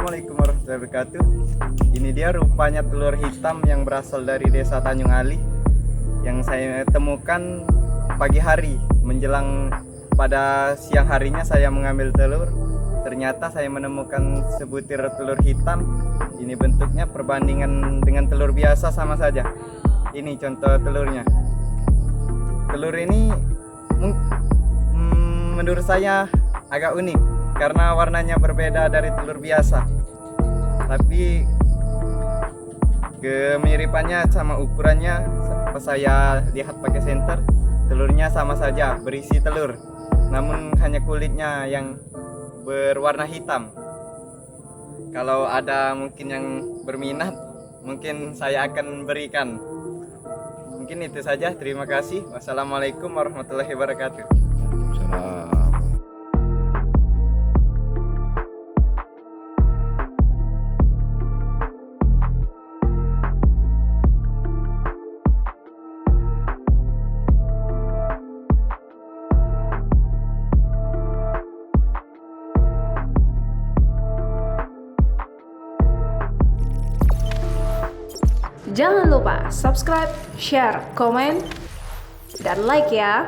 Assalamualaikum warahmatullahi wabarakatuh. Ini dia rupanya telur hitam yang berasal dari desa Tanjung Ali yang saya temukan pagi hari. Menjelang pada siang harinya saya mengambil telur. Ternyata saya menemukan sebutir telur hitam. Ini bentuknya perbandingan dengan telur biasa sama saja. Ini contoh telurnya. Telur ini menurut saya agak unik karena warnanya berbeda dari telur biasa, tapi kemiripannya sama ukurannya pas saya lihat pakai senter, telurnya sama saja berisi telur, namun hanya kulitnya yang berwarna hitam. Kalau ada mungkin yang berminat, mungkin saya akan berikan. Mungkin itu saja, terima kasih. Wassalamualaikum warahmatullahi wabarakatuh. Salam. Jangan lupa subscribe, share, komen, dan like ya.